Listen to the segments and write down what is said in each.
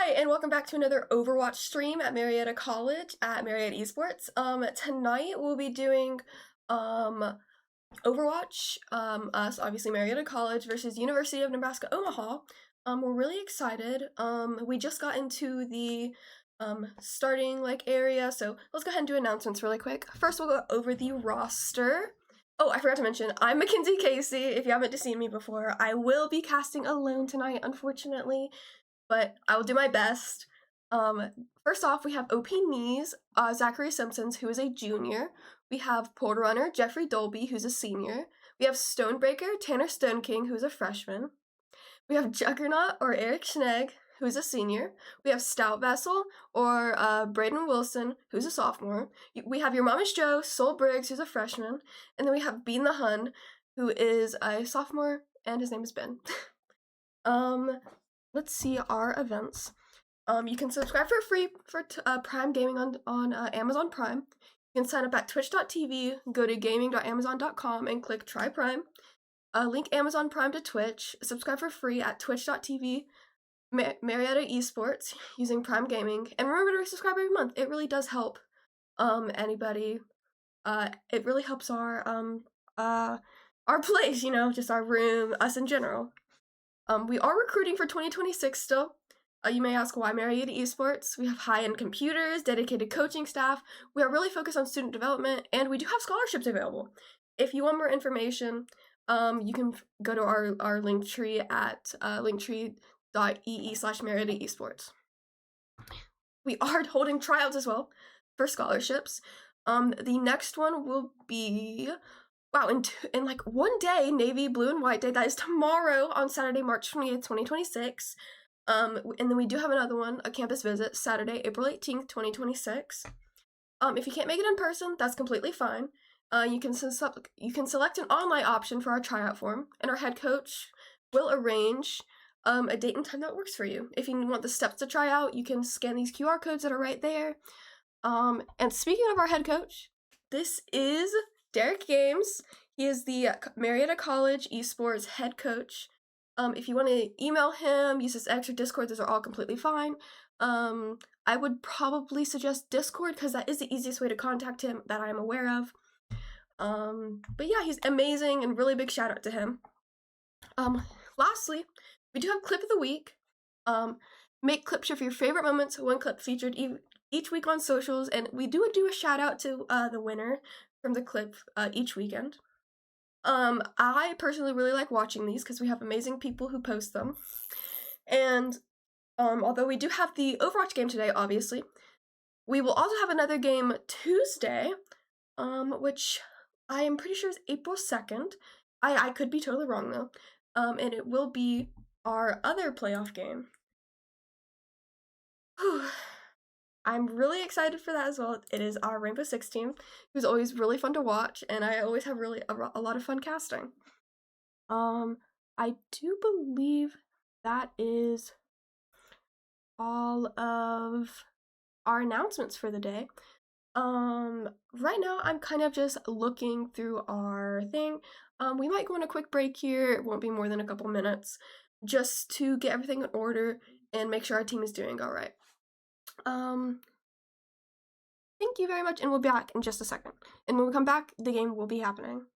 Hi, and welcome back to another Overwatch stream at Marietta College at Marietta Esports. Tonight we'll be doing Overwatch, us, obviously Marietta College versus University of Nebraska Omaha. We're really excited. We just got into the starting area, so let's go ahead and do announcements really quick. First, we'll go over the roster. Oh, I forgot to mention, I'm Mackenzie Casey. If you haven't seen me before, I will be casting alone tonight, unfortunately, but I will do my best. First off, we have OP Knees, Zachary Simpsons, who is a junior. We have Pole Runner, Jeffrey Dolby, who's a senior. We have Stonebreaker, Tanner Stone King, who's a freshman. We have Juggernaut, or Eric Schnegg, who's a senior. We have Stout Vessel, or Braden Wilson, who's a sophomore. We have Your Mama's Joe, Sol Briggs, who's a freshman. And then we have Bean the Hun, who is a sophomore, and his name is Ben. Let's see our events. You can subscribe for free for Prime Gaming on Amazon Prime. You can sign up at twitch.tv, go to gaming.amazon.com and click Try Prime. Link Amazon Prime to Twitch. Subscribe for free at twitch.tv, Marietta Esports, using Prime Gaming. And remember to subscribe every month. It really does help anybody. It really helps our place, just our room, us in general. We are recruiting for 2026 still. You may ask why Marietta Esports. We have high-end computers, dedicated coaching staff. We are really focused on student development, and we do have scholarships available. If you want more information, you can go to our link tree at linktree.ee/Marietta Esports. We are holding tryouts as well for scholarships. The next one will be, wow, in one day, Navy Blue and White Day. That is tomorrow on Saturday, March 20th, 2026. And then we do have another one, a campus visit, Saturday, April 18th, 2026. If you can't make it in person, that's completely fine. You can select an online option for our tryout form, and our head coach will arrange a date and time that works for you. If you want the steps to try out, you can scan these QR codes that are right there. And speaking of our head coach, this is Derek Games. He is the Marietta College Esports head coach. If you want to email him, use his X or Discord, those are all completely fine. I would probably suggest Discord because that is the easiest way to contact him that I am aware of. But yeah, he's amazing, and really big shout out to him. Lastly, we do have Clip of the Week. Make clips of your favorite moments, one clip featured each week on socials, and we do a shout out to the winner from the clip each weekend. I personally really like watching these because we have amazing people who post them. And although we do have the Overwatch game today, obviously, we will also have another game Tuesday, which I am pretty sure is April 2nd. I could be totally wrong though. And it will be our other playoff game. I'm really excited for that as well. It is our Rainbow Six team, who's always really fun to watch, and I always have really a lot of fun casting. I do believe that is all of our announcements for the day. Right now I'm kind of just looking through our thing. We might go on a quick break here. It won't be more than a couple minutes, just to get everything in order and make sure our team is doing all right. Thank you very much, and we'll be back in just a second. And when we come back, the game will be happening.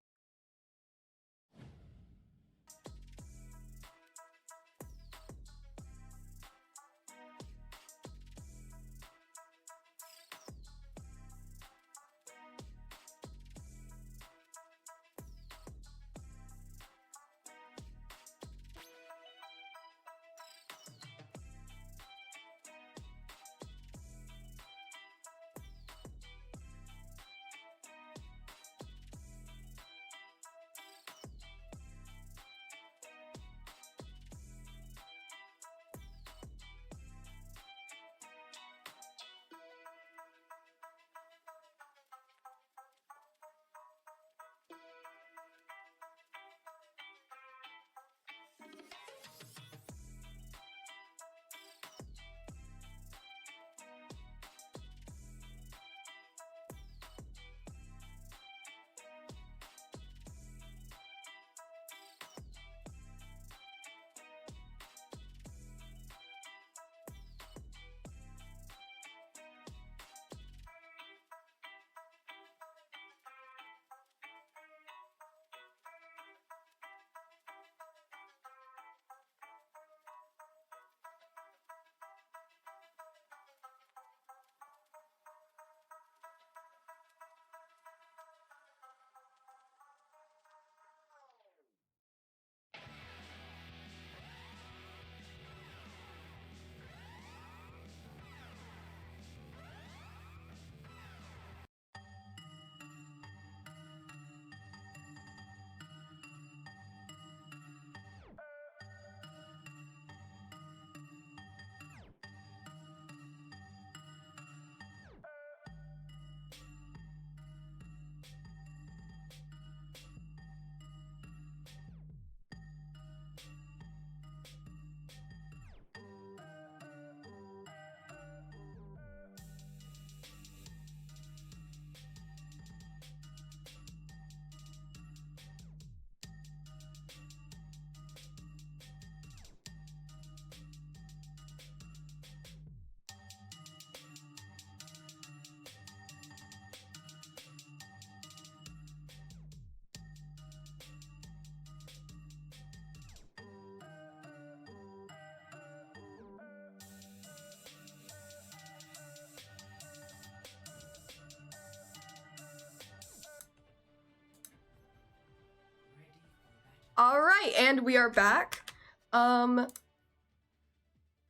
All right, and we are back.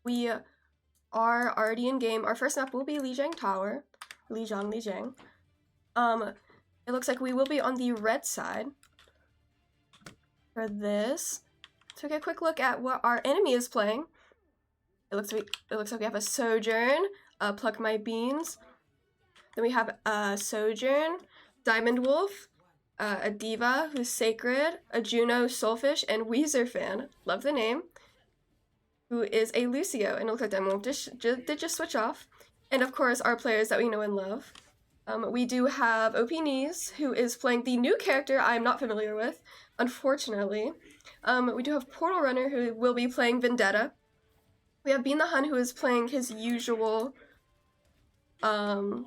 We are already in game. Our first map will be Lijiang Tower. Lijiang. It looks like we will be on the red side for this. Took a quick look at what our enemy is playing. It looks like we have a Sojourn, Pluck My Beans. Then we have a Sojourn, Diamond Wolf, a D.Va who's Sacred, a Juno Soulfish, and Weezer fan. Love the name. Who is a Lucio, and it looks like Diamond Wolf did just switch off. And of course, our players that we know and love. We do have OP Knees, who is playing the new character I'm not familiar with, unfortunately. We do have Portal Runner, who will be playing Vendetta. We have Bean the Hun, who is playing his usual. And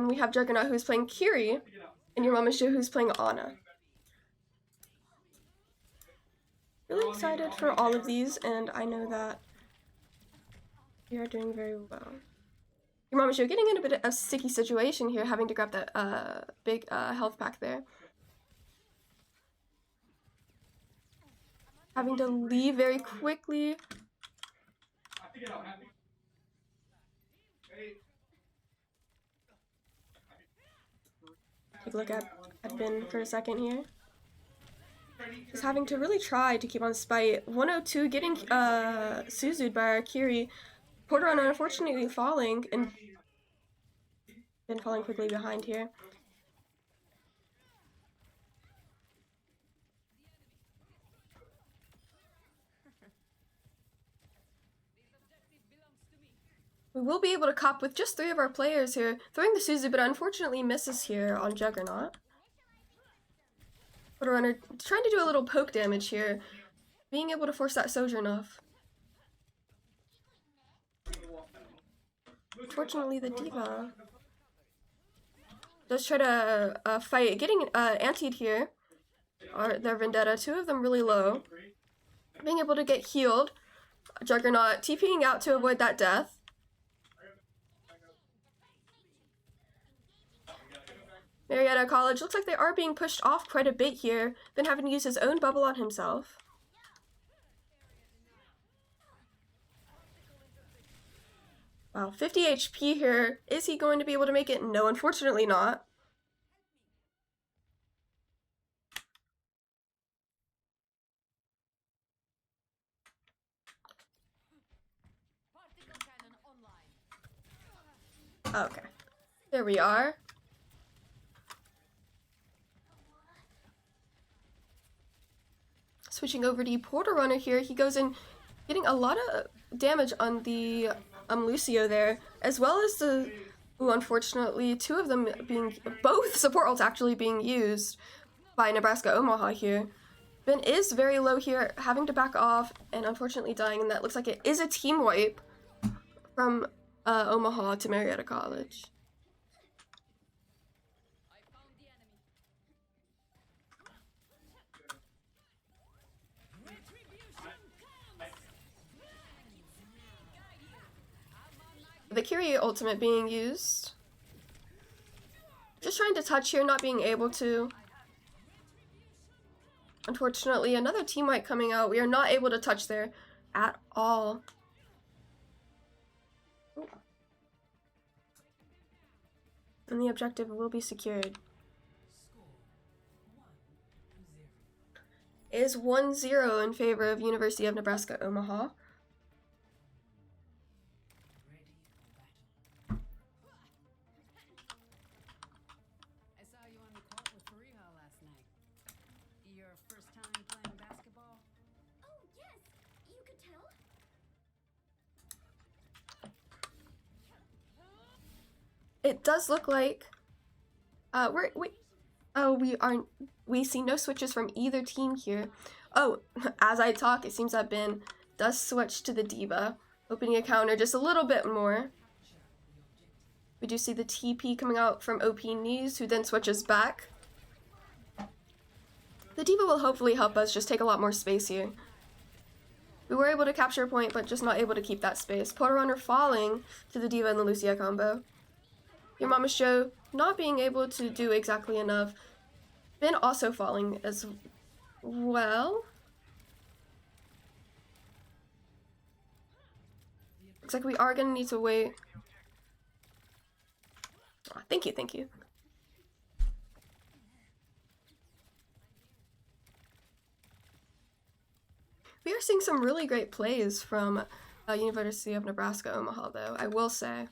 we have Juggernaut, who's playing Kiri, and your Mama Shu, who's playing Ana. Really excited for all of these, and I know that we are doing very well. Your Mama Shu getting in a bit of a sticky situation here, having to grab that big health pack there. Having to leave very quickly. Take a look at Ben for a second here. He's having to really try to keep on spite. 102 getting Suzu'd by our Kiri. Porter Runner unfortunately falling, and Ben falling quickly behind here. We will be able to cop with just 3 of our players here, throwing the Suzu, but unfortunately misses here on Juggernaut. Porter Runner trying to do a little poke damage here, being able to force that Sojourn off. Unfortunately, the D.Va does try to fight, getting antied here. Their Vendetta, 2 of them really low. Being able to get healed. Juggernaut TPing out to avoid that death. Marietta College looks like they are being pushed off quite a bit here. Been having to use his own bubble on himself. Wow, 50 HP here. Is he going to be able to make it? No, unfortunately not. Okay, there we are. Switching over to Porter Runner here, he goes in getting a lot of damage on the Lucio there, as well as the, unfortunately, 2 of them being, both support ults actually being used by Nebraska Omaha here. Ben is very low here, having to back off, and unfortunately dying, and that looks like it is a team wipe from Omaha to Marietta College. The Kiri ultimate being used. Just trying to touch here, not being able to. Unfortunately, another team wipe coming out. We are not able to touch there at all. And the objective will be secured. It is 1-0 in favor of University of Nebraska Omaha. It does look like we see no switches from either team here. Oh, as I talk, it seems that Ben does switch to the D.Va, opening a counter just a little bit more. We do see the TP coming out from OP Knees, who then switches back. The D.Va will hopefully help us just take a lot more space here. We were able to capture a point, but just not able to keep that space. Porter Runner falling to the D.Va and the Lucia combo. Your Mama Show not being able to do exactly enough. Been also falling as well. Looks like we are gonna need to wait. Oh, thank you, thank you. We are seeing some really great plays from University of Nebraska Omaha, though, I will say.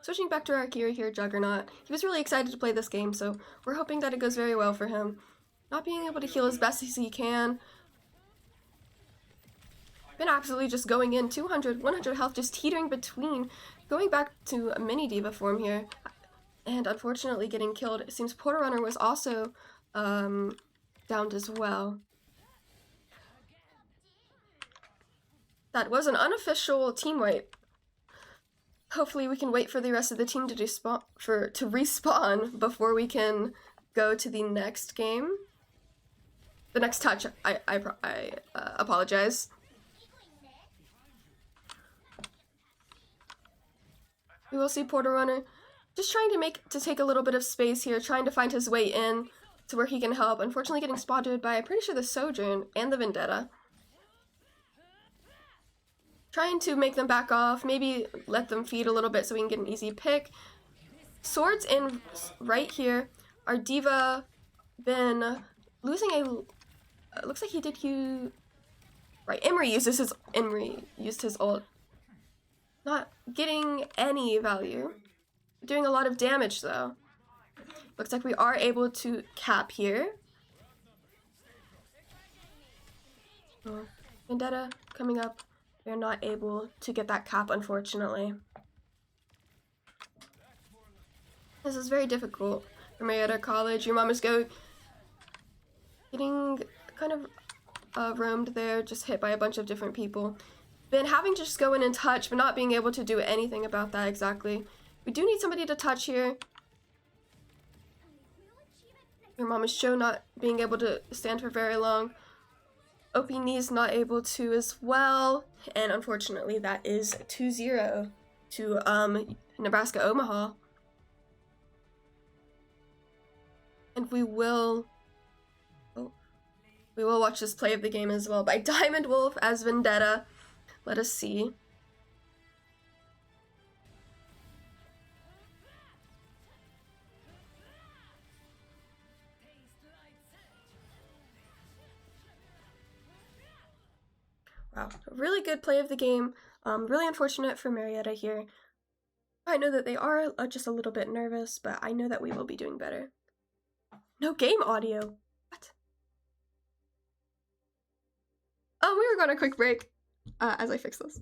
Switching back to our Akira here, Juggernaut. He was really excited to play this game, so we're hoping that it goes very well for him. Not being able to heal as best as he can. Been absolutely just going in, 200, 100 health, just teetering between. Going back to a mini diva form here, and unfortunately getting killed. It seems Porter Runner was also downed as well. That was an unofficial team wipe. Hopefully we can wait for the rest of the team to respawn before we can go to the next game. The next touch. I apologize. We will see Porter Runner just trying to take a little bit of space here, trying to find his way in to where he can help. Unfortunately getting spotted by, I'm pretty sure, the Sojourn and the Vendetta. Trying to make them back off, maybe let them feed a little bit so we can get an easy pick. Swords in right here. Our diva been losing a, looks like he did use, right, Emery used his ult. Not getting any value. Doing a lot of damage though. Looks like we are able to cap here. Oh, Vendetta coming up. We are not able to get that cap, unfortunately. This is very difficult for Marietta College. Your mom is getting kind of roamed there, just hit by a bunch of different people. Been having to just go in and touch, but not being able to do anything about that exactly. We do need somebody to touch here. Your mom is show not being able to stand for very long. OP Knee's not able to as well. And unfortunately that is 2-0 to Nebraska Omaha. And we will watch this play of the game as well by Diamond Wolf as Vendetta. Let us see. Wow, a really good play of the game. Really unfortunate for Marietta here. I know that they are just a little bit nervous, but I know that we will be doing better. No game audio. What? Oh, we were going on a quick break as I fix this.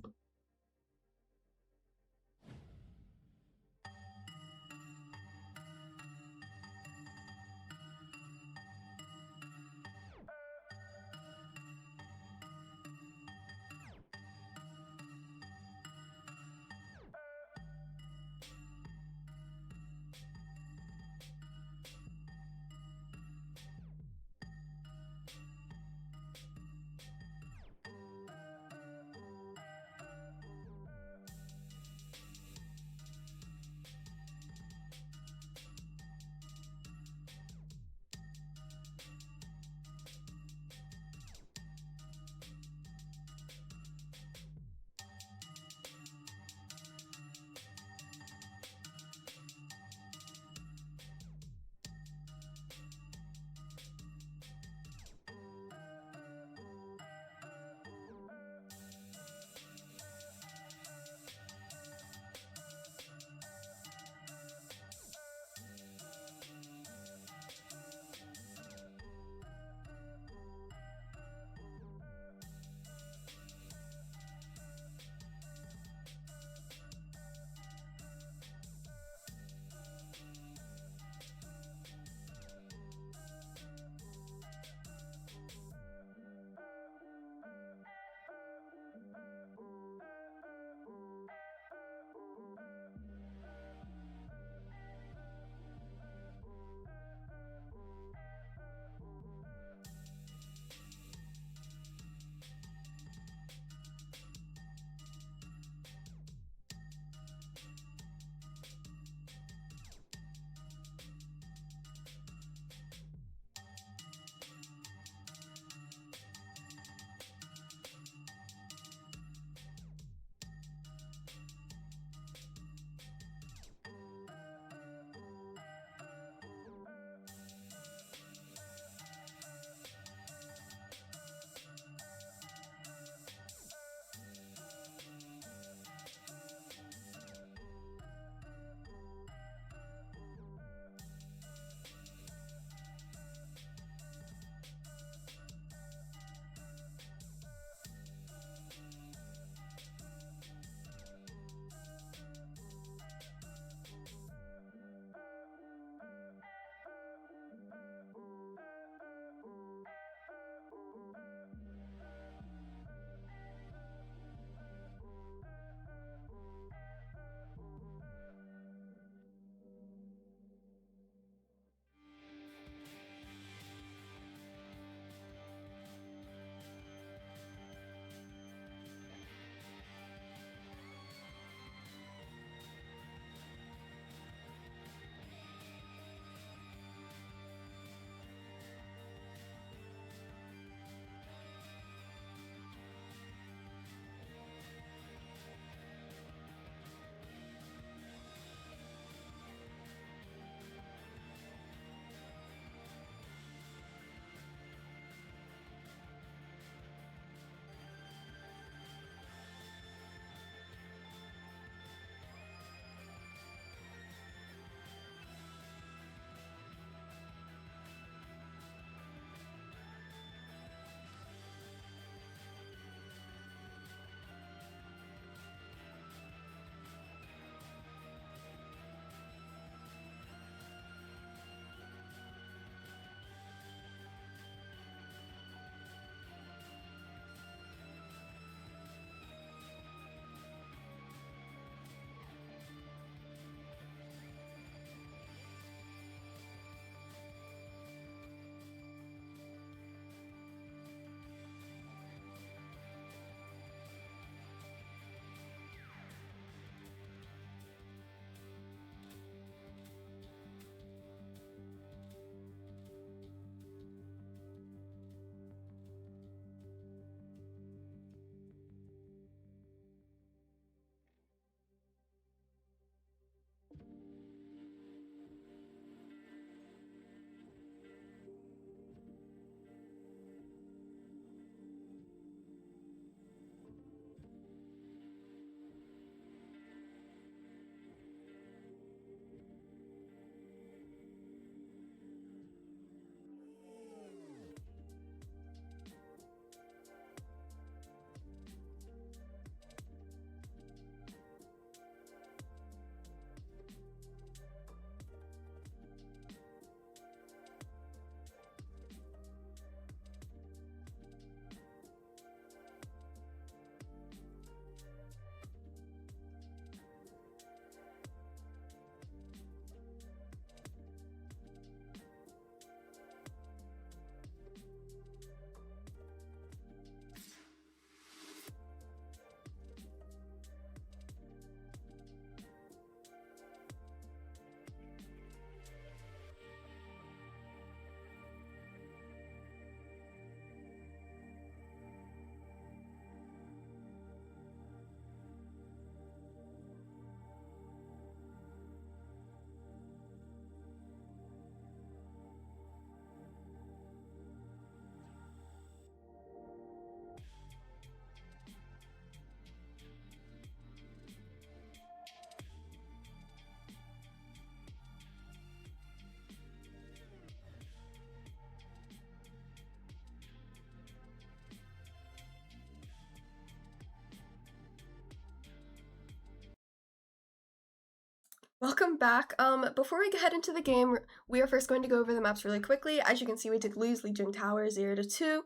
Welcome back. Before we head into the game, we are first going to go over the maps really quickly. As you can see, we did lose Legion Tower 0-2,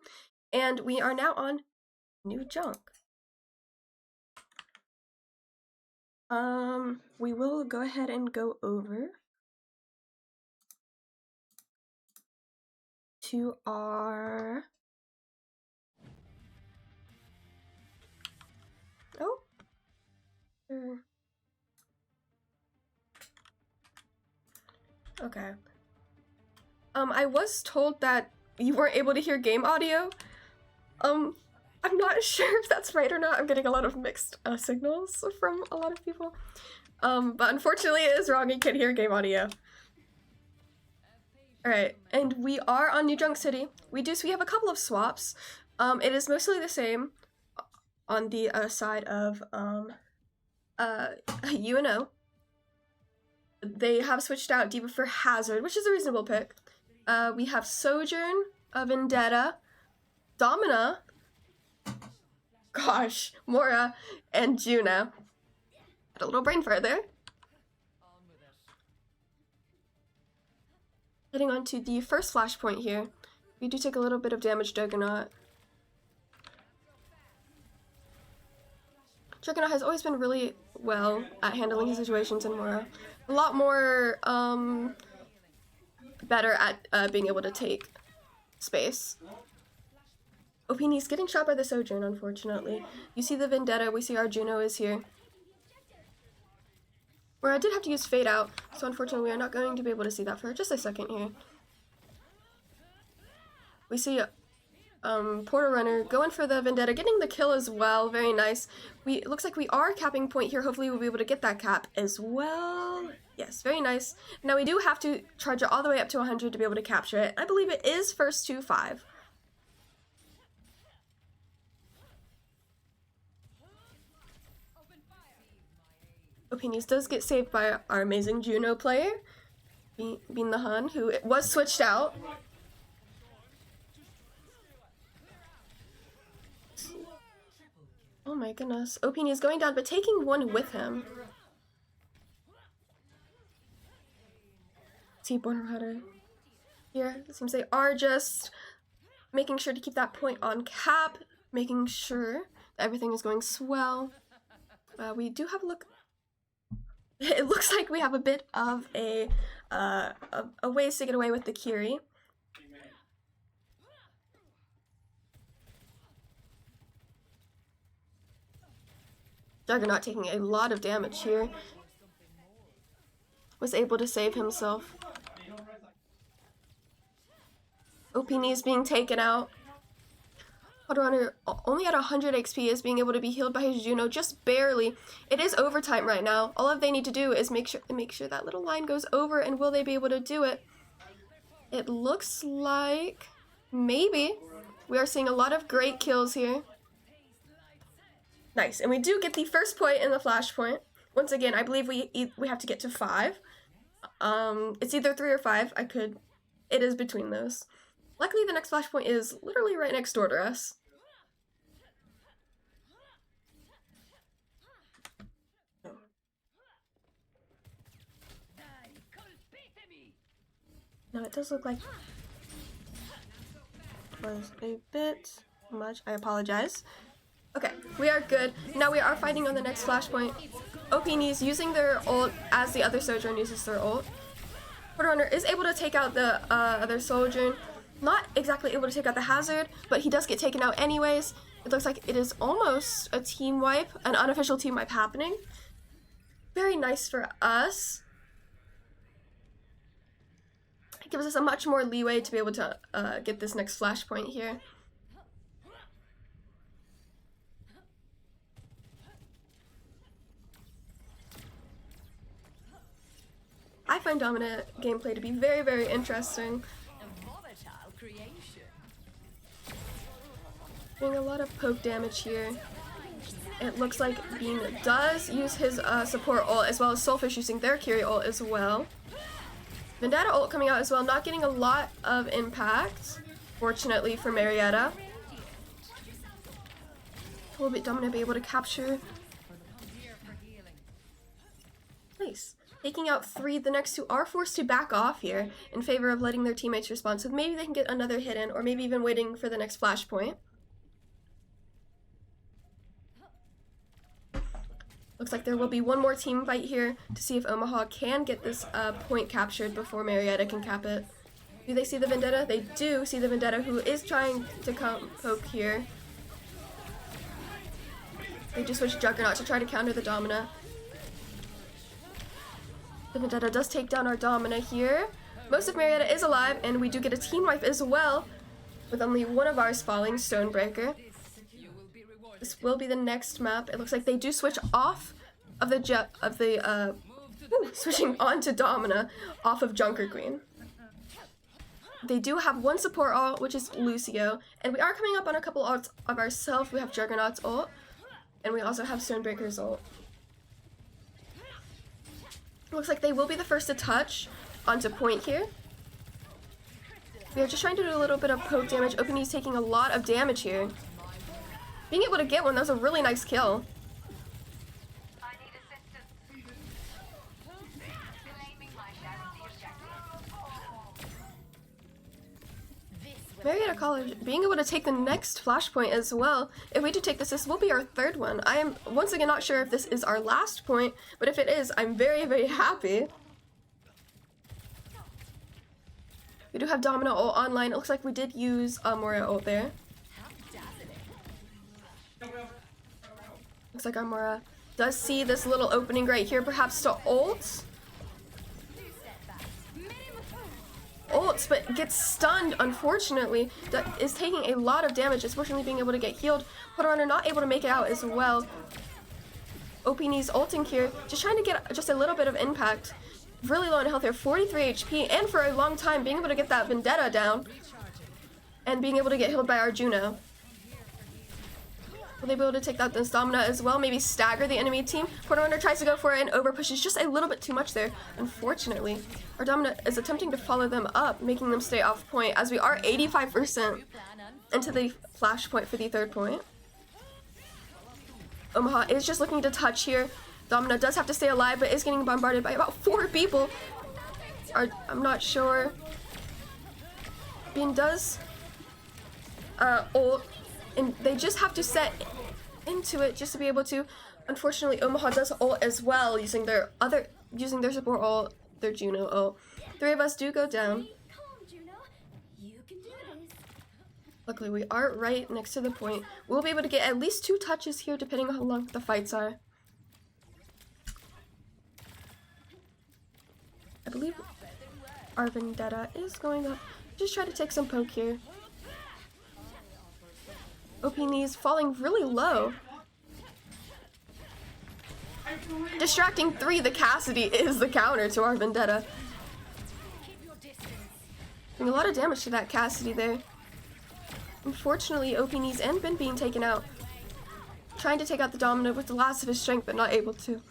and we are now on New Junk. We will go ahead and go over to our... Oh. Okay. I was told that you weren't able to hear game audio. I'm not sure if that's right or not. I'm getting a lot of mixed signals from a lot of people. But unfortunately it is wrong. You can't hear game audio. Alright, and we are on New Junk City. We have a couple of swaps. It is mostly the same on the side of UNO. They have switched out D.Va for Hazard, which is a reasonable pick. We have Sojourn, Vendetta, Domina, gosh, Mora, and Juno. Had a little brain fart there. Heading on to the first flashpoint here. We do take a little bit of damage, Juggernaut. Juggernaut has always been really well at handling his situations in Mora. A lot more better at being able to take space. Opini's getting shot by the Sojourn, unfortunately. You see the Vendetta, we see our Juno is here. Where I did have to use Fade Out, so unfortunately we are not going to be able to see that for just a second here. We see Portal Runner going for the Vendetta, getting the kill as well, very nice. It looks like we are capping point here, hopefully we'll be able to get that cap as well. Yes, very nice. Now we do have to charge it all the way up to 100 to be able to capture it. I believe it is first to 5. Opinions does get saved by our amazing Juno player, being the Hun, who was switched out. Oh my goodness. Opini is going down, but taking one with him. See Born Rider here. It seems they are just making sure to keep that point on cap, making sure that everything is going swell. We do have a look. It looks like we have a bit of a ways to get away with the Kiri. Juggernaut taking a lot of damage here. Was able to save himself. Opini is being taken out. Runner only at 100 XP is being able to be healed by his Juno, just barely. It is overtime right now. All they need to do is make sure that little line goes over, and will they be able to do it? It looks like maybe. We are seeing a lot of great kills here. Nice, and we do get the first point in the flashpoint. Once again, I believe we have to get to 5. It's either 3 or 5. It is between those. Luckily, the next flashpoint is literally right next door to us. No, it does look like it was a bit much. I apologize. Okay, we are good. Now we are fighting on the next flashpoint. Opini's using their ult as the other Sojourn uses their ult. Runner is able to take out the other Sojourn. Not exactly able to take out the Hazard, but he does get taken out anyways. It looks like it is almost a team wipe, an unofficial team wipe happening. Very nice for us. It gives us a much more leeway to be able to get this next flashpoint here. I find dominant gameplay to be very, very interesting. Doing a lot of poke damage here. It looks like Bean does use his support ult, as well as Soulfish using their Kiri ult as well. Vendetta ult coming out as well, not getting a lot of impact, fortunately for Marietta. Will Dominant be able to capture? Nice. Taking out 3, the next 2 are forced to back off here in favor of letting their teammates respond. So maybe they can get another hit in, or maybe even waiting for the next flashpoint. Looks like there will be one more team fight here to see if Omaha can get this point captured before Marietta can cap it. Do they see the Vendetta? They do see the Vendetta, who is trying to come poke here. They just switch Juggernaut to try to counter the Domina. The Vendetta does take down our Domina here. Most of Marietta is alive, and we do get a team wipe as well, with only one of ours falling, Stonebreaker. This will be the next map. It looks like they do switch off of the switching on to Domina off of Junker Queen. They do have one support ult, which is Lucio, and we are coming up on a couple ults of ourselves. We have Juggernaut's ult, and we also have Stonebreaker's ult. Looks like they will be the first to touch onto point here. We are just trying to do a little bit of poke damage. Openy's taking a lot of damage here. Being able to get one, that was a really nice kill. Marietta College being able to take the next flashpoint as well. If we do take this will be our 3rd one. I am once again not sure if this is our last point, but if it is, I'm very, very happy. We do have Domino ult online. It looks like we did use Moira ult there. Looks like Armora does see this little opening right here, perhaps to ult. Ults, but gets stunned, unfortunately. That is taking a lot of damage, unfortunately being able to get healed. Hotrunner not able to make it out as well. Openy's ulting here, just trying to get just a little bit of impact. Really low in health here, 43 HP, and for a long time being able to get that Vendetta down. And being able to get healed by our Juno. Will they be able to take out this Domina as well? Maybe stagger the enemy team. Hotrunner tries to go for it and over pushes just a little bit too much there, unfortunately. Our Domina is attempting to follow them up, making them stay off point, as we are 85% into the flash point for the 3rd point. Omaha is just looking to touch here. Domina does have to stay alive, but is getting bombarded by about 4 people. I'm not sure. Bean does ult, and they just have to set into it just to be able to. Unfortunately, Omaha does ult as well, using their support ult, their Juno ult. 3 of us do go down. Luckily, we are right next to the point. We'll be able to get at least 2 touches here, depending on how long the fights are. I believe our Vendetta is going up. Just try to take some poke here. OP knees falling really low. Distracting 3, the Cassidy is the counter to our Vendetta. Doing a lot of damage to that Cassidy there. Unfortunately, OP knees and been being taken out. Trying to take out the Domino with the last of his strength, but not able to.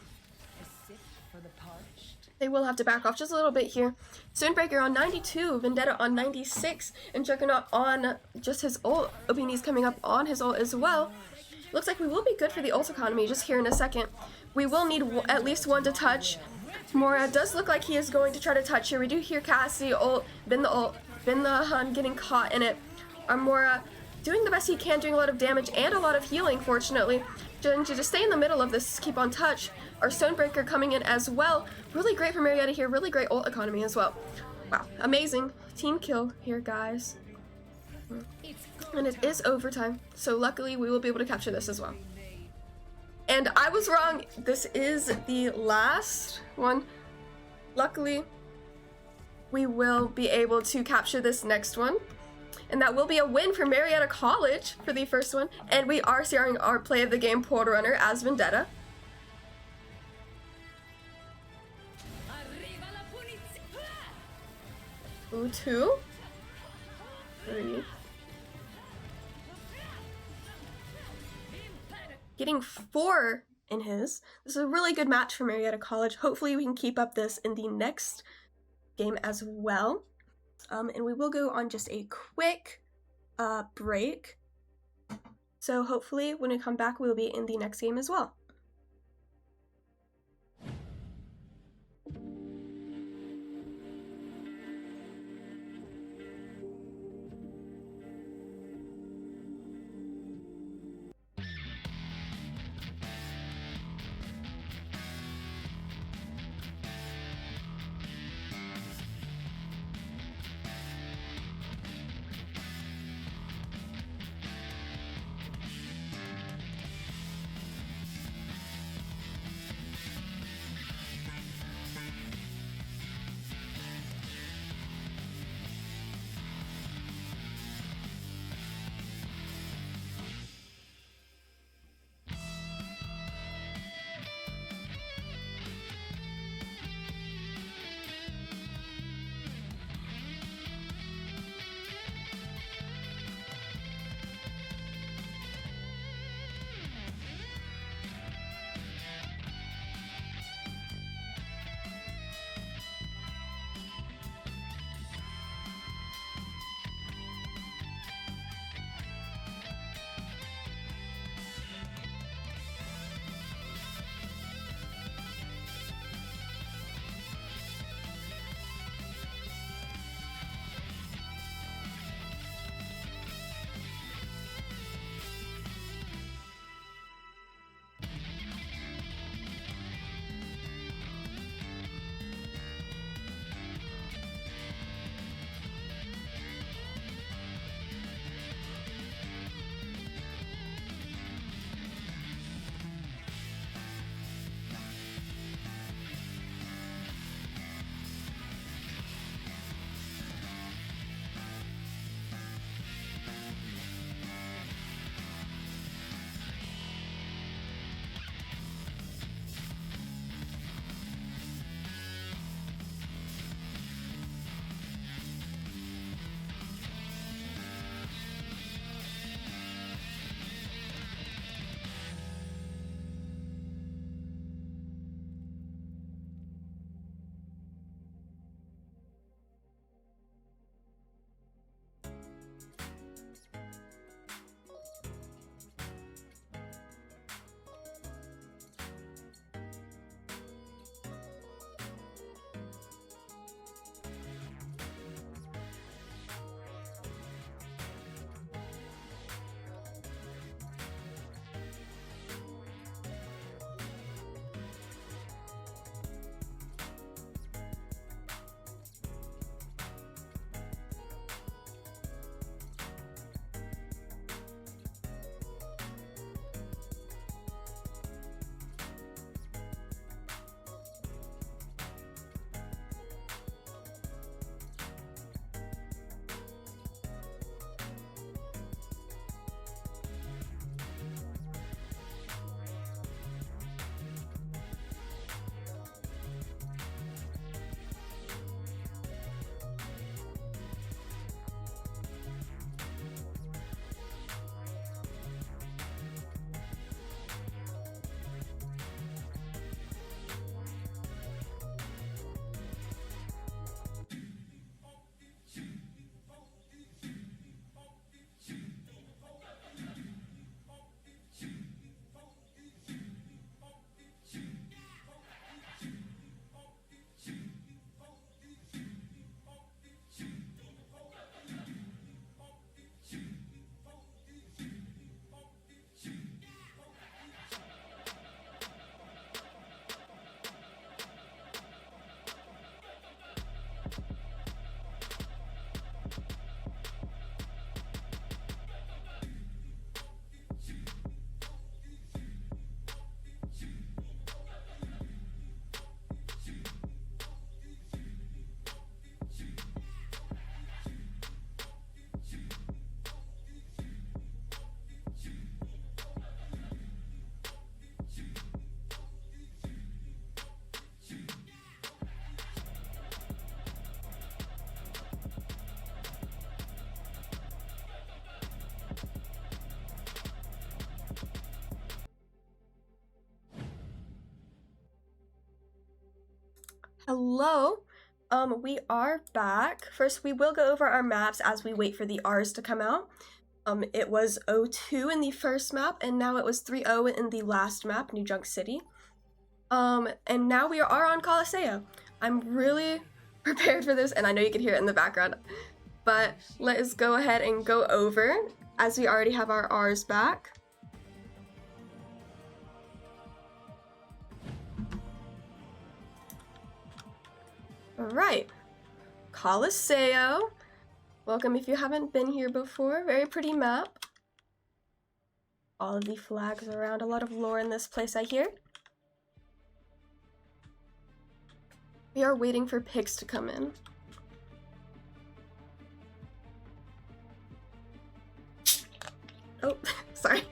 They will have to back off just a little bit here. Stonebreaker on 92, Vendetta on 96, and Juggernaut on just his ult. Obini's coming up on his ult as well. Looks like we will be good for the ult economy just here in a second. We will need at least 1 to touch. Mora does look like he is going to try to touch here. We do hear Cassidy ult, Ben the Hun getting caught in it. Mora doing the best he can, doing a lot of damage and a lot of healing, fortunately. To just stay in the middle of this, keep on touch. Our Stonebreaker coming in as well. Really great for Marietta here. Really great ult economy as well. Wow, amazing team kill here, guys. And it is overtime, so luckily we will be able to capture this as well. And I was wrong. This is the last one. Luckily, we will be able to capture this next one. And that will be a win for Marietta College for the first one. And we are seeing our play of the game, Hotrunner as Vendetta. Ooh, 2, 3. Getting 4 in his. This is a really good match for Marietta College. Hopefully we can keep up this in the next game as well. And we will go on just a quick break. So hopefully when we come back, we will be in the next game as well. Hello. We are back. First, we will go over our maps as we wait for the R's to come out. It was 0-2 in the first map, and now it was 3-0 in the last map, New Junk City. And now we are on Coliseum. I'm really prepared for this, and I know you can hear it in the background. But let's go ahead and go over, as we already have our R's back. Alright, Coliseum. Welcome if you haven't been here before. Very pretty map. All of the flags around. A lot of lore in this place, I hear. We are waiting for picks to come in. Oh, sorry.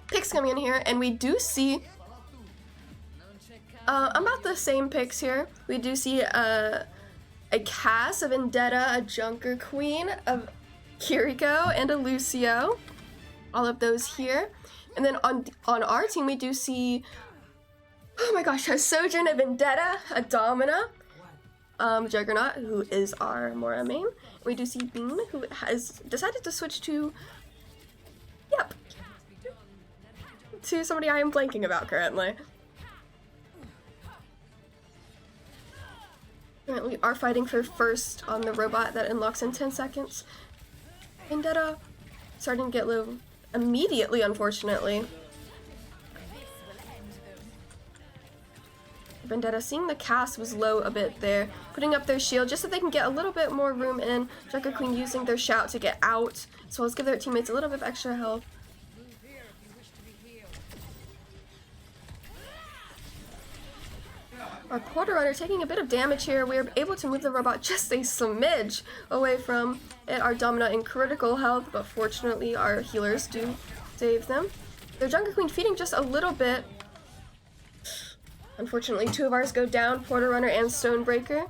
Picks coming in here, and we do see about the same picks here. We do see a Cass, a Vendetta, a Junker Queen, a Kiriko, and a Lucio. All of those here. And then on our team, we do see, oh my gosh, a Sojourn, a Vendetta, a Domina, Juggernaut, who is our Mora main. We do see Bean, who has decided to switch to, yep, to somebody I am blanking about currently. We are fighting for first on the robot that unlocks in 10 seconds. Vendetta starting to get low immediately, unfortunately. Vendetta seeing the cast was low a bit there, putting up their shield just so they can get a little bit more room in. Junker Queen using their shout to get out, as well as give their teammates a little bit of extra health. Our Porter Runner taking a bit of damage here. We are able to move the robot just a smidge away from it. Our Domina in critical health, but fortunately our healers do save them. Their Junker Queen feeding just a little bit. Unfortunately, 2 of ours go down, Porter Runner and Stonebreaker.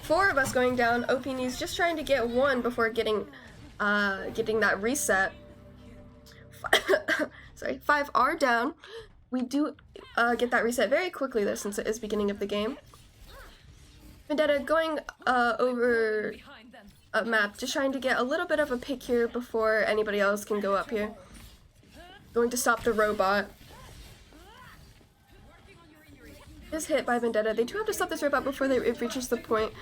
4 of us going down. OP Knees just trying to get 1 before getting that reset. Sorry, 5 are down. We do get that reset very quickly though, since it is beginning of the game. Vendetta going over a map, just trying to get a little bit of a pick here before anybody else can go up here. Going to stop the robot. Is hit by Vendetta. They do have to stop this robot before it reaches the point.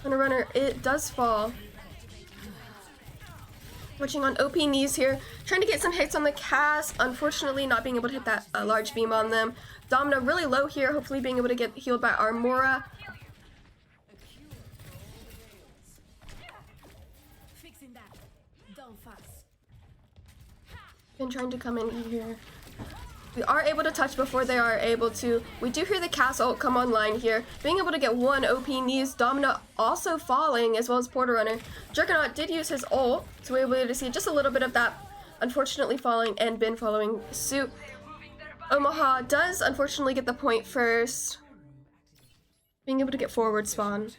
Runner, it does fall. Watching on OP Knees here, trying to get some hits on the cast. Unfortunately, not being able to hit that large beam on them. Domina really low here, hopefully being able to get healed by our Mora. Been trying to come in here. We are able to touch before they are able to. We do hear the cast ult come online here. Being able to get 1 OP Knees. Domina also falling, as well as Porter Runner. Juggernaut did use his ult, so we were able to see just a little bit of that unfortunately falling, and Ben following suit. Omaha does unfortunately get the point first. Being able to get forward spawn.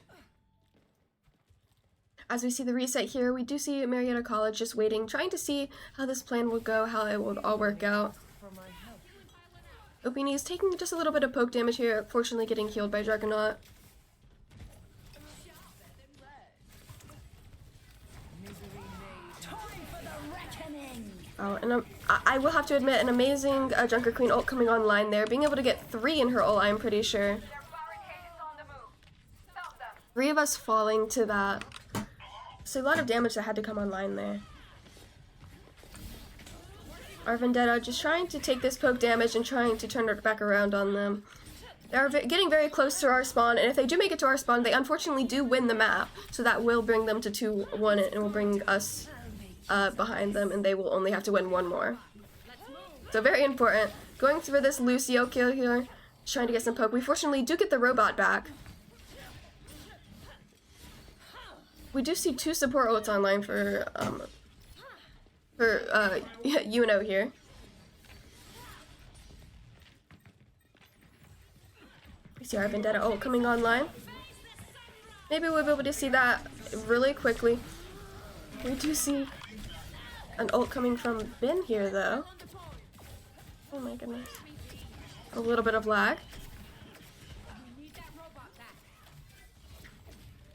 As we see the reset here, we do see Marietta College just waiting, trying to see how this plan will go, how it will all work out. Opini is taking just a little bit of poke damage here, fortunately getting healed by Juggernaut. Oh, and I will have to admit, an amazing Junker Queen ult coming online there. Being able to get 3 in her ult, I'm pretty sure. 3 of us falling to that. So a lot of damage that had to come online there. Our Vendetta just trying to take this poke damage and trying to turn it back around on them. They are getting very close to our spawn, and if they do make it to our spawn, they unfortunately do win the map. So that will bring them to 2-1 and will bring us behind them, and they will only have to win 1 more. So very important. Going for this Lucio kill here, trying to get some poke. We fortunately do get the robot back. We do see 2 support ults online for UNO here. We see our Vendetta ult coming online. Maybe we'll be able to see that really quickly. We do see an ult coming from Ben here, though. Oh my goodness. A little bit of lag.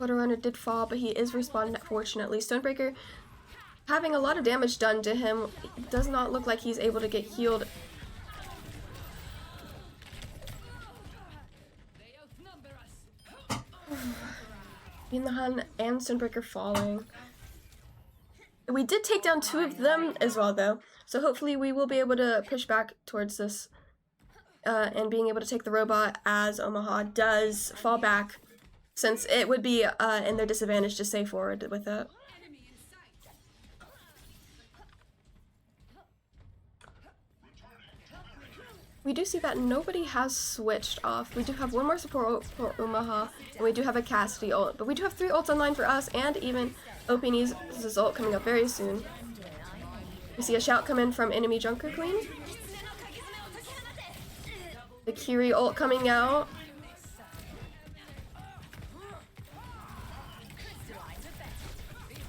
Runner did fall, but he is respawned, fortunately. Stonebreaker having a lot of damage done to him. It does not look like he's able to get healed. Hun and Stonebreaker falling. We did take down 2 of them as well, though. So hopefully we will be able to push back towards this and being able to take the robot as Omaha does fall back, since it would be in their disadvantage to stay forward with it. We do see that nobody has switched off. We do have one more support ult for Omaha, and we do have a Cassidy ult. But we do have 3 ults online for us, and even OPN's ult coming up very soon. We see a shout come in from enemy Junker Queen. The Kiri ult coming out.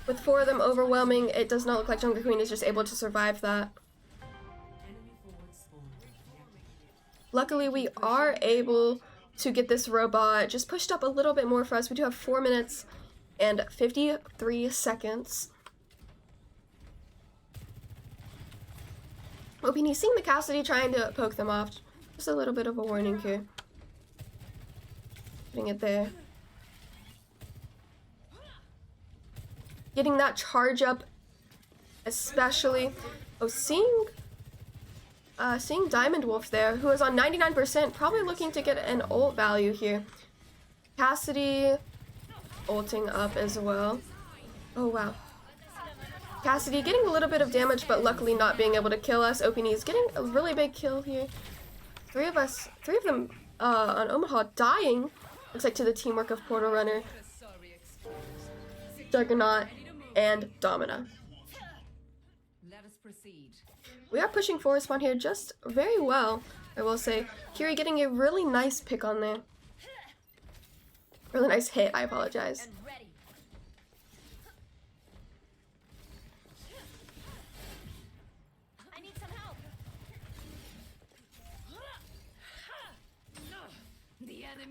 With 4 of them overwhelming, it does not look like Junker Queen is just able to survive that. Luckily, we are able to get this robot just pushed up a little bit more for us. We do have 4 minutes and 53 seconds. Hoping he's seeing the Cassidy trying to poke them off. Just a little bit of a warning here. Putting it there. Getting that charge up, especially. Oh, seeing Diamond Wolf there, who is on 99%, probably looking to get an ult value here. Cassidy ulting up as well. Oh, wow. Cassidy getting a little bit of damage, but luckily not being able to kill us. OPN is getting a really big kill here. 3 of them on Omaha dying. Looks like to the teamwork of Portal Runner, Juggernaut, and Domina. We are pushing forward spawn here just very well, I will say. Kiri getting a really nice pick on there. Really nice hit, I apologize.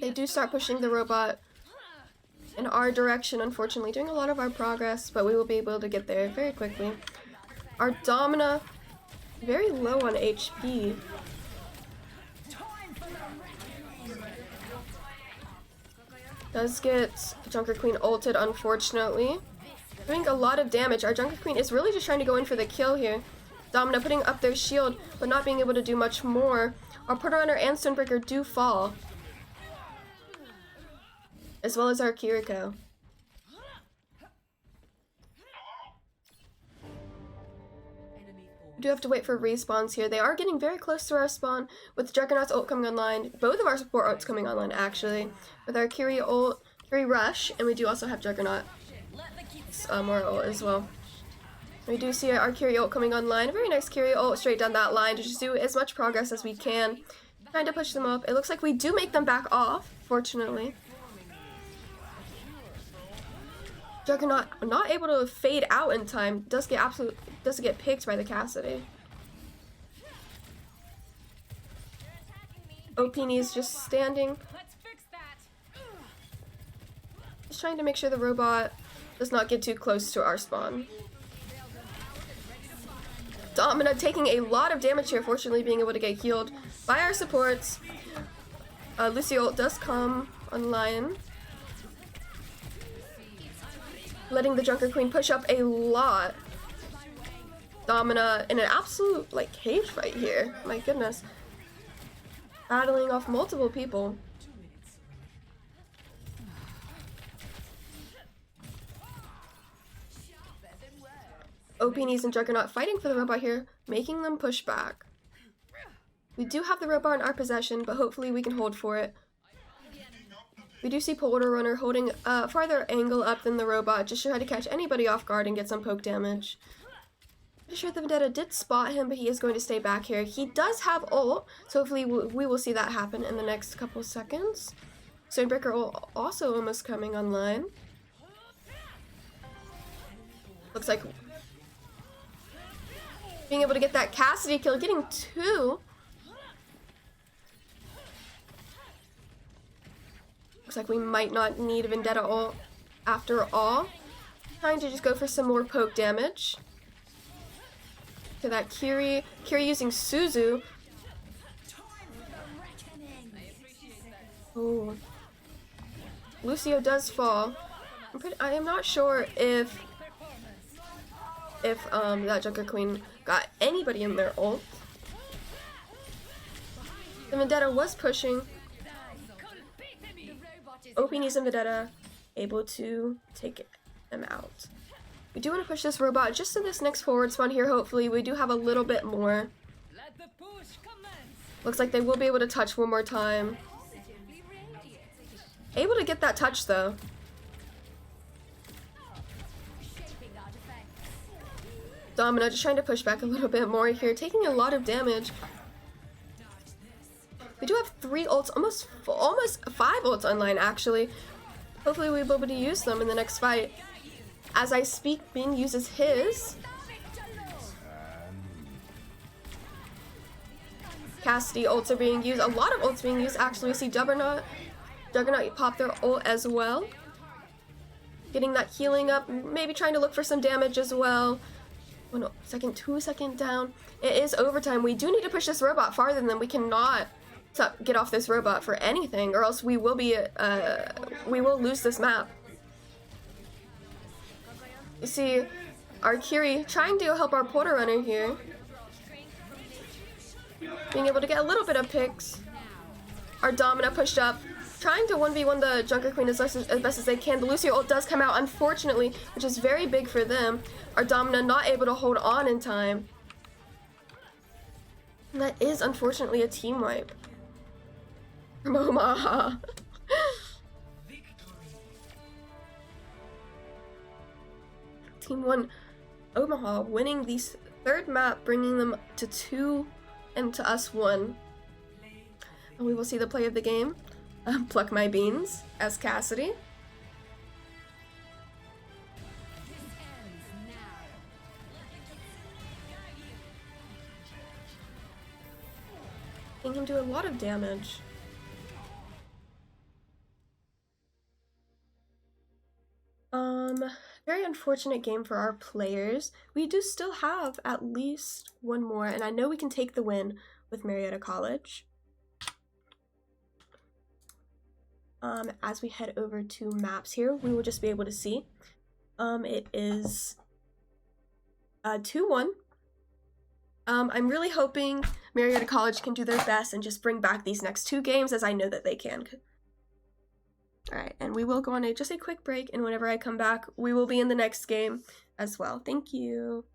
They do start pushing the robot in our direction, unfortunately, doing a lot of our progress, but we will be able to get there very quickly. Our Domina, very low on HP. Does get Junker Queen ulted, unfortunately. Doing a lot of damage. Our Junker Queen is really just trying to go in for the kill here. Domina putting up their shield, but not being able to do much more. Our Portal Runner and Stonebreaker do fall, as well as our Kiriko. We do have to wait for respawns here. They are getting very close to our spawn, with Juggernaut's ult coming online. Both of our support ults coming online, actually. With our Kiri ult, Kiri Rush, and we do also have Juggernaut more ult as well. We do see our Kiri ult coming online. A very nice Kiri ult straight down that line to just do as much progress as we can. Trying to push them up. It looks like we do make them back off, fortunately. Juggernaut not able to fade out in time. Does get picked by the Cassidy. OPN is just standing. Just trying to make sure the robot does not get too close to our spawn. Domina taking a lot of damage here, fortunately being able to get healed by our supports. Lucio does come online, letting the Junker Queen push up a lot. Domina in an absolute, like, cage fight here. My goodness. Battling off multiple people. OPNs and Juggernaut fighting for the robot here, making them push back. We do have the robot in our possession, but hopefully we can hold for it. We do see Portal Runner holding a farther angle up than the robot, just to try to catch anybody off guard and get some poke damage. Pretty sure the Vendetta did spot him, but he is going to stay back here. He does have ult, so hopefully we will see that happen in the next couple seconds. Stonebreaker ult also almost coming online. Looks like being able to get that Cassidy kill, getting 2. Looks like we might not need Vendetta ult after all. Trying to just go for some more poke damage. To that Kiri using Suzu. Oh. Lucio does fall. I am not sure if that Junker Queen got anybody in their ult. The Vendetta was pushing. Opinies and Vendetta able to take them out. We do want to push this robot just to this next forward spawn here, hopefully. We do have a little bit more. Looks like they will be able to touch one more time. Able to get that touch though. Domino just trying to push back a little bit more here, taking a lot of damage. We do have 3 ults, almost 5 ults online actually. Hopefully we'll be able to use them in the next fight. As I speak, Bing uses his. Cassidy ults are being used. A lot of ults being used actually. We see Juggernaut pop their ult as well. Getting that healing up, maybe trying to look for some damage as well. 2 second down. It is overtime. We do need to push this robot farther than we cannot get off this robot for anything, or else we will lose this map. You see our Kiri trying to help our Porter Runner here. Being able to get a little bit of picks. Our Domina pushed up, trying to 1v1 the Junker Queen as best as they can. The Lucio ult does come out, unfortunately, which is very big for them. Our Domina not able to hold on in time. And that is unfortunately a team wipe from Omaha. Team 1 Omaha winning the 3rd map, bringing them to 2 and to us 1. And we will see the play of the game. Pluck my beans as Cassidy. He can do a lot of damage. Very unfortunate game for our players. We do still have at least one more, and I know we can take the win with Marietta College. As we head over to maps here, we will just be able to see. It is 2-1. I'm really hoping Marietta College can do their best and just bring back these next 2 games, as I know that they can. Alright, and we will go on just a quick break, and whenever I come back, we will be in the next game as well. Thank you.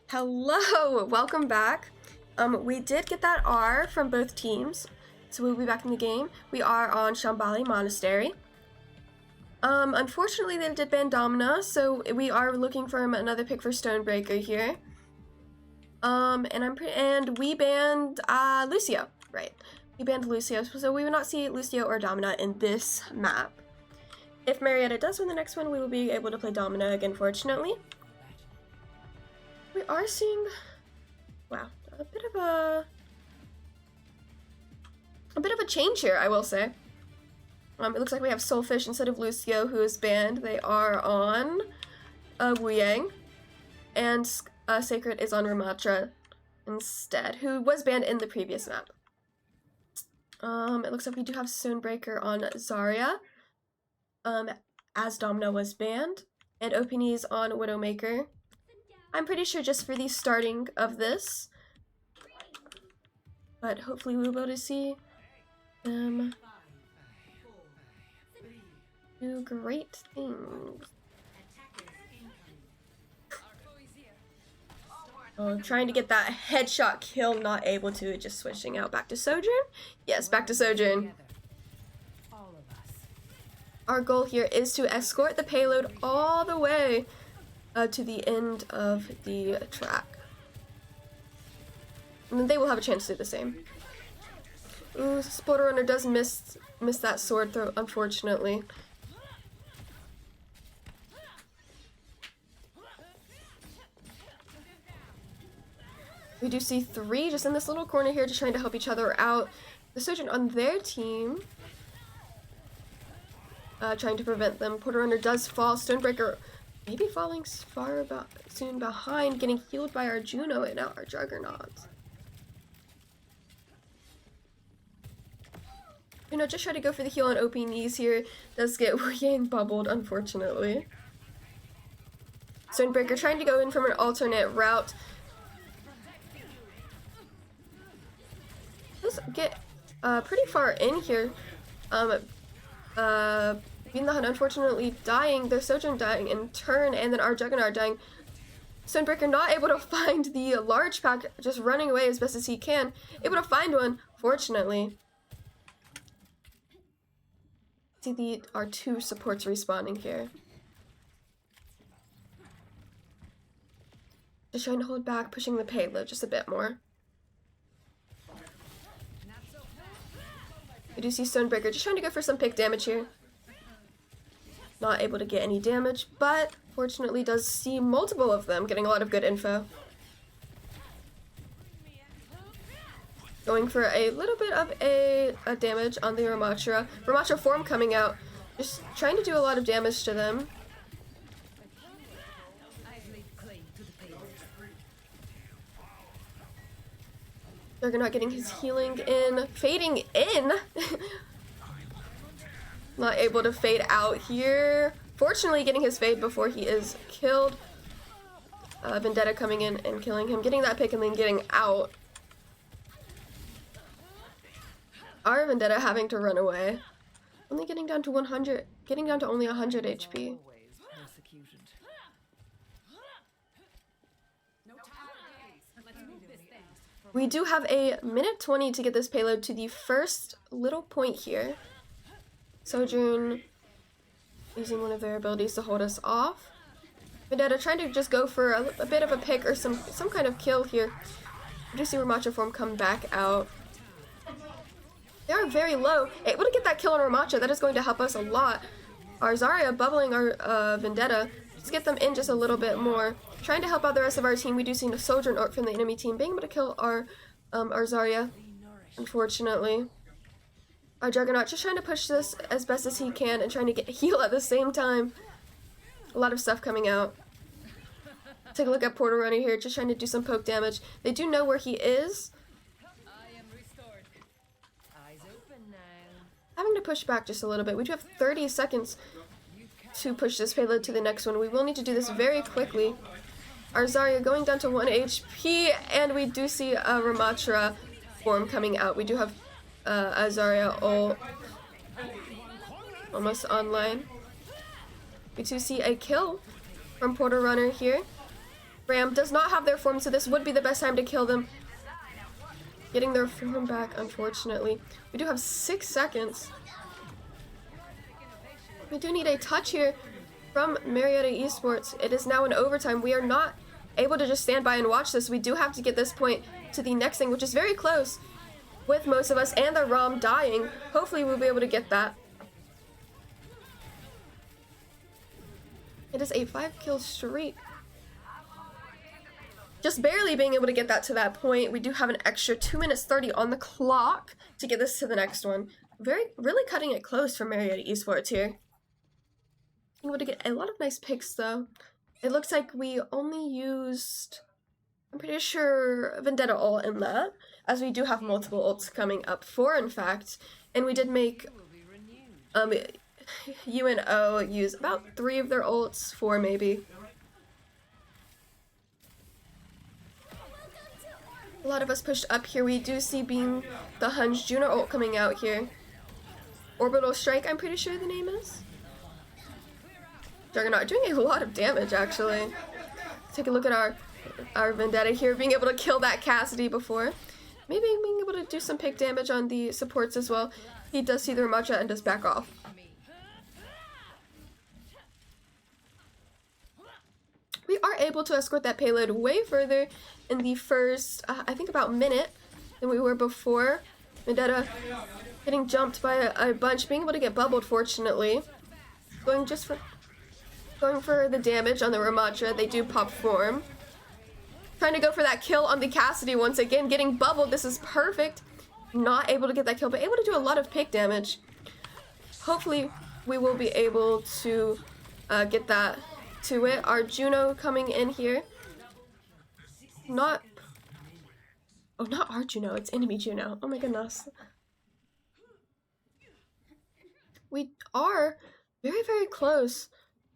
Hello, welcome back. We did get that R from both teams, so we'll be back in the game. We are on Shambhali Monastery. Unfortunately, they did ban Domina, so we are looking for another pick for Stonebreaker here. And we banned Lucio, right? We banned Lucio, so we will not see Lucio or Domina in this map. If Marietta does win the next one, we will be able to play Domina again, fortunately. We are seeing, wow, a bit of a change here, I will say. It looks like we have Soulfish instead of Lucio, who is banned. They are on Wu Yang, and Sacred is on Ramatra instead, who was banned in the previous map. It looks like we do have Stonebreaker on Zarya, as Domino was banned, and Opini is on Widowmaker. I'm pretty sure just for the starting of this, but hopefully we'll be able to see them do great things. Oh, trying to get that headshot kill, not able to, just switching out back to Sojourn. Yes, back to Sojourn. Our goal here is to escort the payload all the way to the end of the track. And then they will have a chance to do the same. Ooh, Spoiler Runner does miss that sword throw, unfortunately. We do see 3 just in this little corner here, just trying to help each other out. The Sojourn on their team, trying to prevent them. Porter Runner does fall. Stonebreaker maybe falling soon behind, getting healed by our Juno and now our Juggernauts. Juno just tried to go for the heal on OP knees here. Does get Wu Yang bubbled, unfortunately. Stonebreaker trying to go in from an alternate route. Let's get pretty far in here. Being the Hunt unfortunately dying, their Sojourn dying in turn, and then our Juggernaut dying. Stonebreaker not able to find the large pack, just running away as best as he can. Able to find one, fortunately. See our 2 supports respawning here. Just trying to hold back, pushing the payload just a bit more. We do see Stonebreaker just trying to go for some pick damage here. Not able to get any damage, but fortunately does see multiple of them, getting a lot of good info. Going for a little bit of a damage on the Ramatra. Ramatra form coming out, just trying to do a lot of damage to them. Juggernaut getting his healing in, fading in. Not able to fade out here. Fortunately, getting his fade before he is killed. Vendetta coming in and killing him, getting that pick and then getting out. Our Vendetta having to run away. Only getting down to 100, getting down to only 100 HP. We do have a minute 20 to get this payload to the first little point here. Sojourn using one of their abilities to hold us off. Vendetta trying to just go for a bit of a pick or some kind of kill here. We do see Ramatra form come back out. They are very low. Able to get that kill on Ramatra. That is going to help us a lot. Our Zarya bubbling our Vendetta. Let's get them in just a little bit more. Trying to help out the rest of our team. We do see a Sojourn Orc from the enemy team being able to kill our Zarya, unfortunately. Our Juggernaut just trying to push this as best as he can and trying to get heal at the same time. A lot of stuff coming out. Take a look at Porter Runner here, just trying to do some poke damage. They do know where he is. Having to push back just a little bit. We do have 30 seconds to push this payload to the next one. We will need to do this very quickly. Our Zarya going down to 1 HP, and we do see a Ramatra form coming out. We do have a Zarya almost online. We do see a kill from Porter Runner here. Ram does not have their form, so this would be the best time to kill them. Getting their form back, unfortunately. We do have 6 seconds. We do need a touch here from Marietta Esports. It is now in overtime. We are not able to just stand by and watch this. We do have to get this point to the next thing, which is very close with most of us and the ROM dying. Hopefully we'll be able to get that. It is a 5-kill streak. Just barely being able to get that to that point. We do have an extra 2 minutes 30 on the clock to get this to the next one. Really cutting it close for Marietta Esports here. Able to get a lot of nice picks though. It looks like we only used, I'm pretty sure, Vendetta ult in that, as we do have multiple ults coming up, 4 in fact, and we did make UNO use about 3 of their ults, 4 maybe. A lot of us pushed up here. We do see being the Hun's Juno ult coming out here. Orbital Strike, I'm pretty sure the name is. Juggernaut doing a lot of damage, actually. Take a look at our Vendetta here, being able to kill that Cassidy before. Maybe being able to do some pick damage on the supports as well. He does see the Ramacha and does back off. We are able to escort that payload way further in the first, I think about minute than we were before. Vendetta getting jumped by a bunch, being able to get bubbled fortunately. Going for the damage on the Ramacha. They do pop form. Trying to go for that kill on the Cassidy once again, getting bubbled. This is perfect. Not able to get that kill, but able to do a lot of pick damage. Hopefully we will be able to get that to it. Our Juno coming in here. Not our Juno, it's enemy Juno. Oh my goodness. We are very, very close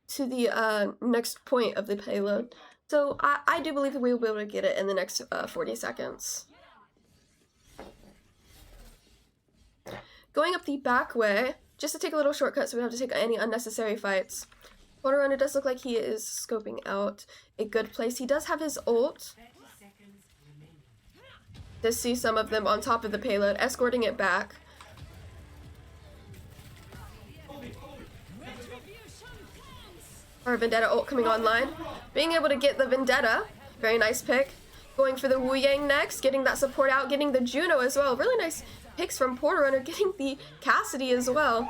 to the next point of the payload. So I do believe that we will be able to get it in the next 40 seconds. Going up the back way, just to take a little shortcut so we don't have to take any unnecessary fights. Runner does look like he is scoping out a good place. He does have his ult. To see some of them on top of the payload, escorting it back. Our Vendetta ult coming online. Being able to get the Vendetta. Very nice pick. Going for the Wu Yang next. Getting that support out. Getting the Juno as well. Really nice picks from Porter Runner. Getting the Cassidy as well.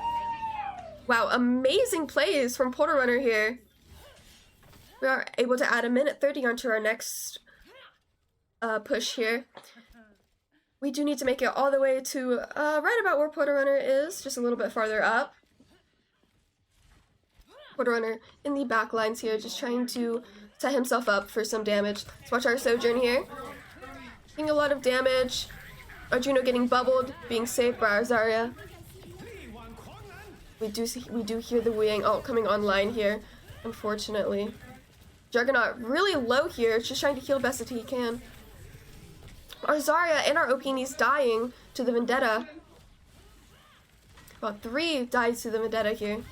Wow, amazing plays from Porter Runner here. We are able to add 1:30 onto our next push here. We do need to make it all the way to right about where Porter Runner is. Just a little bit farther up. Porter Runner in the back lines here, just trying to set himself up for some damage. Let's watch our Sojourn here. Getting a lot of damage. Our Juno getting bubbled, being saved by our Zarya. We do hear the Wu Yang ult coming online here, unfortunately. Juggernaut really low here, just trying to heal best that he can. Our Zarya and our Okini's dying to the Vendetta. About 3 dies to the Vendetta here.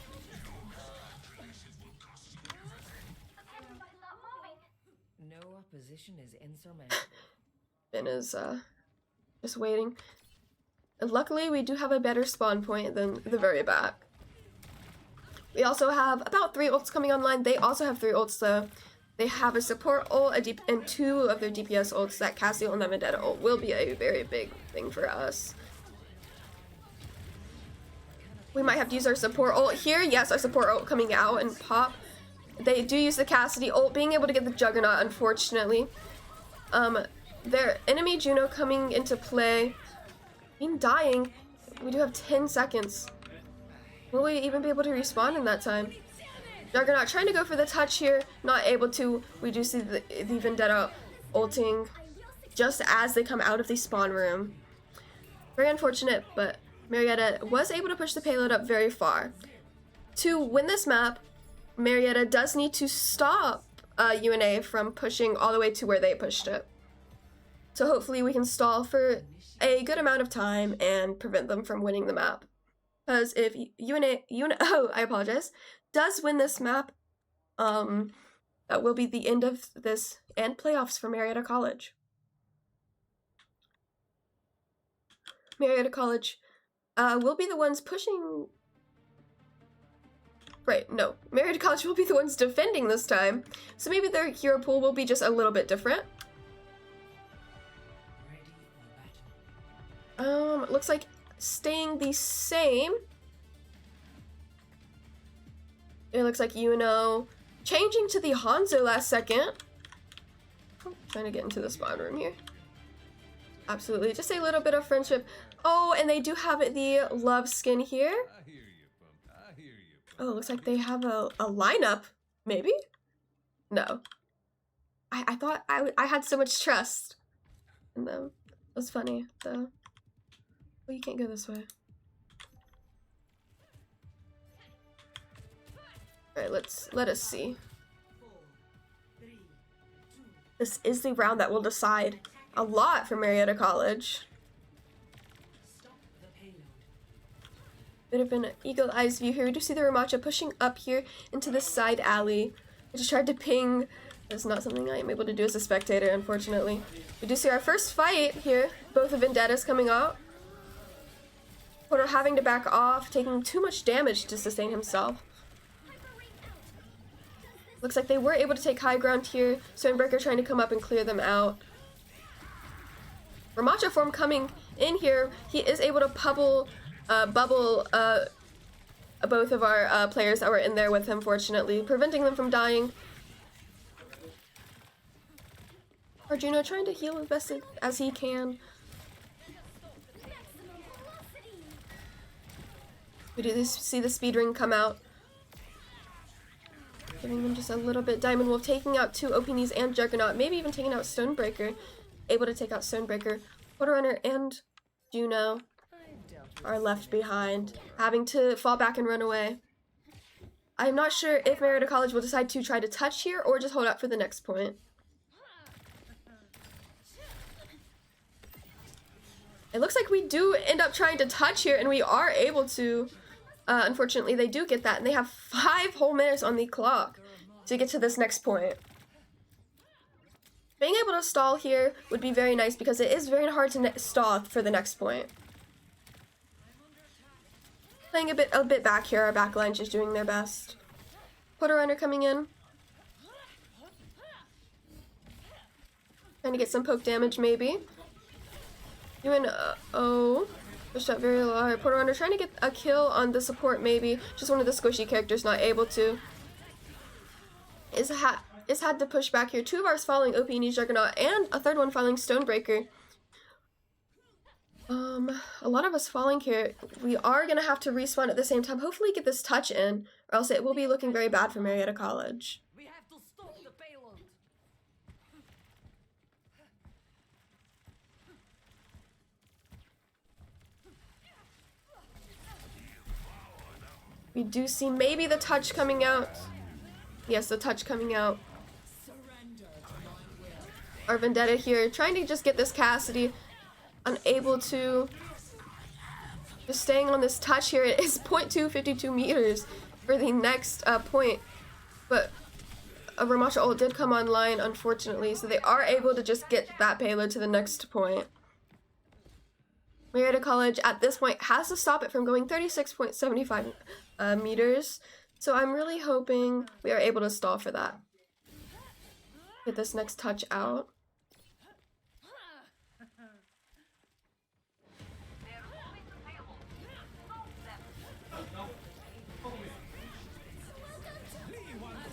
No opposition is insurmountable. Ben is just waiting. And luckily, we do have a better spawn point than the very back. We also have about 3 ults coming online. They also have 3 ults though. They have a support ult, and 2 of their DPS ults. That Cassidy and that Vendetta ult will be a very big thing for us. We might have to use our support ult here. Yes, our support ult coming out and pop. They do use the Cassidy ult, being able to get the Juggernaut, unfortunately. Their enemy Juno coming into play. Being dying. We do have 10 seconds. Will we even be able to respawn in that time? Juggernaut trying to go for the touch here, not able to. We do see the Vendetta ulting just as they come out of the spawn room. Very unfortunate, but Marietta was able to push the payload up very far. To win this map, Marietta does need to stop UNA from pushing all the way to where they pushed it. So hopefully we can stall for a good amount of time and prevent them from winning the map. Because if UNA, I apologize, does win this map, that will be the end of this and playoffs for Marietta College. Marietta College will be the ones pushing... Right, no. Marietta College will be the ones defending this time, so maybe their hero pool will be just a little bit different. It looks like staying the same. It looks like Yuno changing to the Hanzo last second. Oh, trying to get into the spawn room here. Absolutely, just a little bit of friendship. Oh, and they do have the love skin here. Oh, looks like they have a lineup, maybe? No. I thought I had so much trust in them. It was funny, though. Well, you can't go this way. Alright, let us see. This is the round that will decide a lot for Marietta College. Bit of an eagle eyes view here. We do see the Ramacha pushing up here into the side alley. I just tried to ping. That's not something I am able to do as a spectator, unfortunately. We do see our first fight here. Both of Vendettas coming out. Porter having to back off, taking too much damage to sustain himself. Looks like they were able to take high ground here. Stonebreaker trying to come up and clear them out. Ramacha form coming in here. He is able to bubble both of our players that were in there with him, fortunately, preventing them from dying. Arjuno trying to heal as best as he can. We do see the speed ring come out. Giving them just a little bit. Diamond Wolf taking out 2 OPNs and Juggernaut, maybe even taking out Stonebreaker. Able to take out Stonebreaker. Quarter Runner and Juno are left behind, having to fall back and run away. I'm not sure if Marietta College will decide to try to touch here or just hold out for the next point. It looks like we do end up trying to touch here, and we are able to. Unfortunately, they do get that, and they have 5 whole minutes on the clock to get to this next point. Being able to stall here would be very nice because it is very hard to stall for the next point. Playing a bit back here, our backline just doing their best. Quarter Runner coming in. Trying to get some poke damage, maybe. Oh, pushed up very low. Porter Runner trying to get a kill on the support, maybe. Just one of the squishy characters not able to. Is had to push back here. 2 of ours following OP&E Juggernaut and a 3rd one following Stonebreaker. A lot of us falling here. We are gonna have to respawn at the same time. Hopefully get this touch in, or else it will be looking very bad for Marietta College. We have to stop the payload. We do see maybe the touch coming out. Yes, the touch coming out. Our Vendetta here, trying to just get this Cassidy. Unable to. Just staying on this touch here. It is 0.252 meters for the next point. But a Ramacha ult did come online, unfortunately, so they are able to just get that payload to the next point. Marietta College at this point has to stop it from going 36.75 meters. So I'm really hoping we are able to stall for that. Get this next touch out.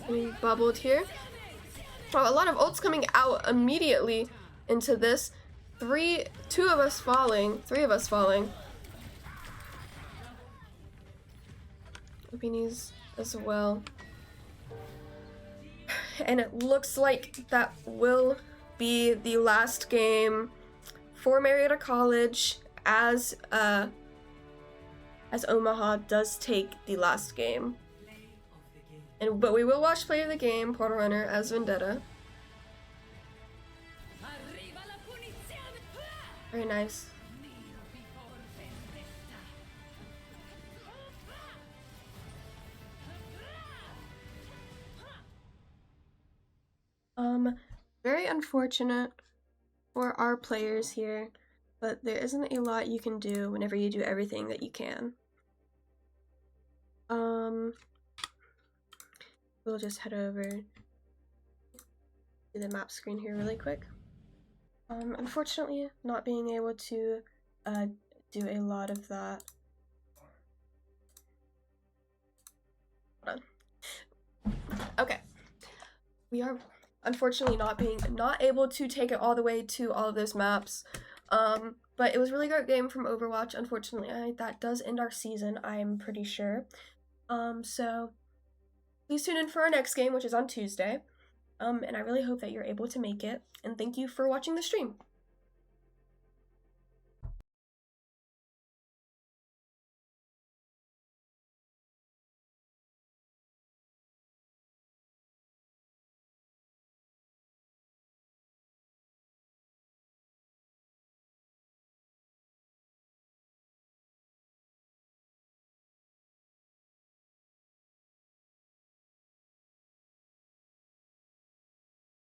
We bubbled here. Wow, a lot of ults coming out immediately into this. 3 of us falling. Opinies as well. And it looks like that will be the last game for Marietta College as Omaha does take the last game. But we will watch play of the game, Portal Runner as Vendetta. Very nice. unfortunate for our players here, but there isn't a lot you can do whenever you do everything that you can. We'll just head over to the map screen here really quick. Unfortunately, not being able to do a lot of that. Hold on. Okay. We are unfortunately not able to take it all the way to all of those maps. But it was a really great game from Overwatch. Unfortunately, that does end our season, I'm pretty sure. So please tune in for our next game, which is on Tuesday. And I really hope that you're able to make it. And thank you for watching the stream.